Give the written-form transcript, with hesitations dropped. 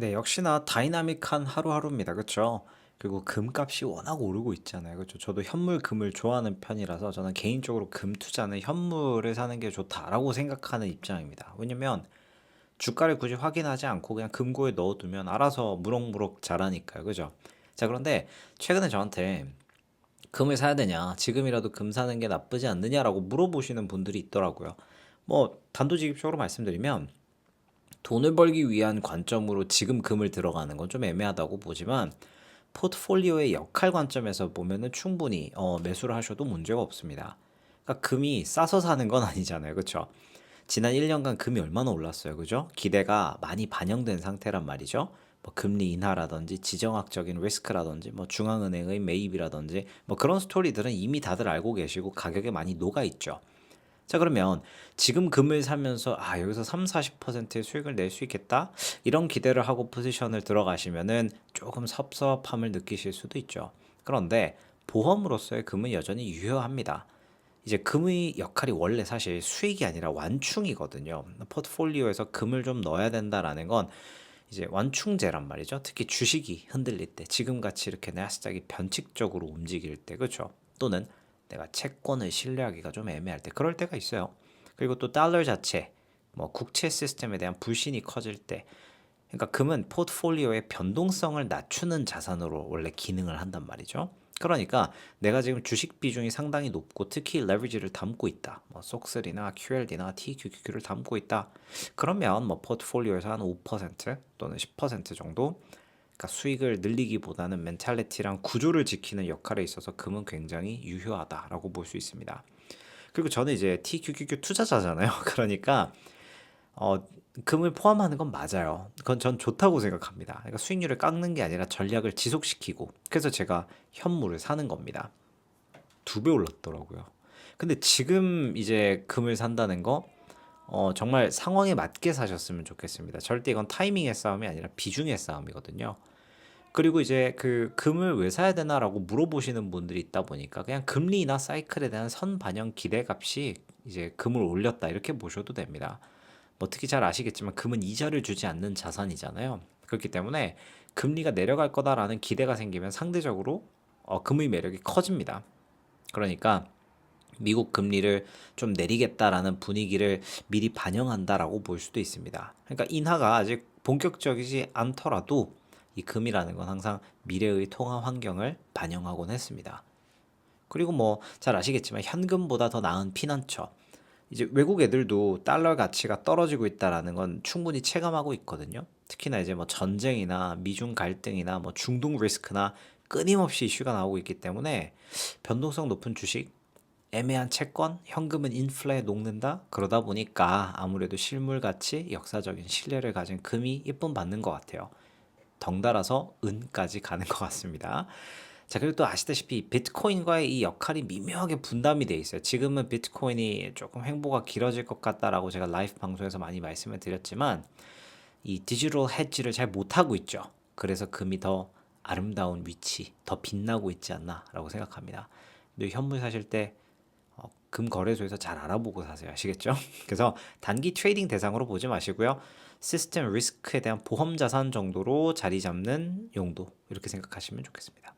네, 역시나 다이나믹한 하루하루입니다. 그쵸? 그리고 금값이 워낙 오르고 있잖아요. 그쵸? 저도 현물 금을 좋아하는 편이라서 저는 개인적으로 금 투자는 현물을 사는 게 좋다라고 생각하는 입장입니다. 왜냐면 주가를 굳이 확인하지 않고 그냥 금고에 넣어두면 알아서 무럭무럭 자라니까요. 그죠? 자, 그런데 최근에 저한테 금을 사야 되냐, 지금이라도 금 사는 게 나쁘지 않느냐라고 물어보시는 분들이 있더라고요. 뭐, 단도직입적으로 말씀드리면 돈을 벌기 위한 관점으로 지금 금을 들어가는 건 좀 애매하다고 보지만 포트폴리오의 역할 관점에서 보면은 충분히 매수를 하셔도 문제가 없습니다. 그러니까 금이 싸서 사는 건 아니잖아요. 그렇죠? 지난 1년간 금이 얼마나 올랐어요. 그죠? 기대가 많이 반영된 상태란 말이죠. 뭐 금리 인하라든지 지정학적인 리스크라든지 뭐 중앙은행의 매입이라든지 뭐 그런 스토리들은 이미 다들 알고 계시고 가격에 많이 녹아 있죠. 자, 그러면 지금 금을 사면서 여기서 3-40%의 수익을 낼 수 있겠다. 이런 기대를 하고 포지션을 들어가시면은 조금 섭섭함을 느끼실 수도 있죠. 그런데 보험으로서의 금은 여전히 유효합니다. 이제 금의 역할이 원래 사실 수익이 아니라 완충이거든요. 포트폴리오에서 금을 좀 넣어야 된다라는 건 이제 완충제란 말이죠. 특히 주식이 흔들릴 때, 지금같이 이렇게 나스닥이 변칙적으로 움직일 때, 그렇죠? 또는 내가 채권을 신뢰하기가 좀 애매할 때, 그럴 때가 있어요. 그리고 또 달러 자체, 뭐 국채 시스템에 대한 불신이 커질 때, 그러니까 금은 포트폴리오의 변동성을 낮추는 자산으로 원래 기능을 한단 말이죠. 그러니까 내가 지금 주식 비중이 상당히 높고 특히 레버리지를 담고 있다. 뭐 속슬이나 QLD나 TQQQ를 담고 있다. 그러면 뭐 포트폴리오에서 한 5% 또는 10% 정도, 그러니까 수익을 늘리기보다는 멘탈리티랑 구조를 지키는 역할에 있어서 금은 굉장히 유효하다라고 볼 수 있습니다. 그리고 저는 이제 TQQQ 투자자잖아요. 그러니까 어, 금을 포함하는 건 맞아요. 그건 전 좋다고 생각합니다. 그러니까 수익률을 깎는 게 아니라 전략을 지속시키고, 그래서 제가 현물을 사는 겁니다. 2배 올랐더라고요. 근데 지금 이제 금을 산다는 거, 정말 상황에 맞게 사셨으면 좋겠습니다. 절대 이건 타이밍의 싸움이 아니라 비중의 싸움이거든요. 그리고 이제 그 금을 왜 사야 되나라고 물어보시는 분들이 있다 보니까 그냥 금리나 사이클에 대한 선반영 기대값이 이제 금을 올렸다 이렇게 보셔도 됩니다. 뭐 특히 잘 아시겠지만 금은 이자를 주지 않는 자산이잖아요. 그렇기 때문에 금리가 내려갈 거다라는 기대가 생기면 상대적으로 금의 매력이 커집니다. 그러니까 미국 금리를 좀 내리겠다라는 분위기를 미리 반영한다라고 볼 수도 있습니다. 그러니까 인하가 아직 본격적이지 않더라도 이 금이라는 건 항상 미래의 통화 환경을 반영하곤 했습니다. 그리고 뭐 잘 아시겠지만 현금보다 더 나은 피난처. 이제 외국 애들도 달러 가치가 떨어지고 있다라는 건 충분히 체감하고 있거든요. 특히나 이제 뭐 전쟁이나 미중 갈등이나 뭐 중동 리스크나 끊임없이 이슈가 나오고 있기 때문에 변동성 높은 주식, 애매한 채권, 현금은 인플레에 녹는다. 그러다 보니까 아무래도 실물 가치, 역사적인 신뢰를 가진 금이 이쁨 받는 것 같아요. 덩달아서 은까지 가는 것 같습니다. 자, 그리고 또 아시다시피 비트코인과의 이 역할이 미묘하게 분담이 돼 있어요. 지금은 비트코인이 조금 횡보가 길어질 것 같다라고 제가 라이브 방송에서 많이 말씀을 드렸지만 이 디지털 헤지를 잘 못하고 있죠. 그래서 금이 더 아름다운 위치, 더 빛나고 있지 않나라고 생각합니다. 근데 현물 사실 때 금 거래소에서 잘 알아보고 사세요. 아시겠죠? 그래서 단기 트레이딩 대상으로 보지 마시고요. 시스템 리스크에 대한 보험 자산 정도로 자리 잡는 용도 이렇게 생각하시면 좋겠습니다.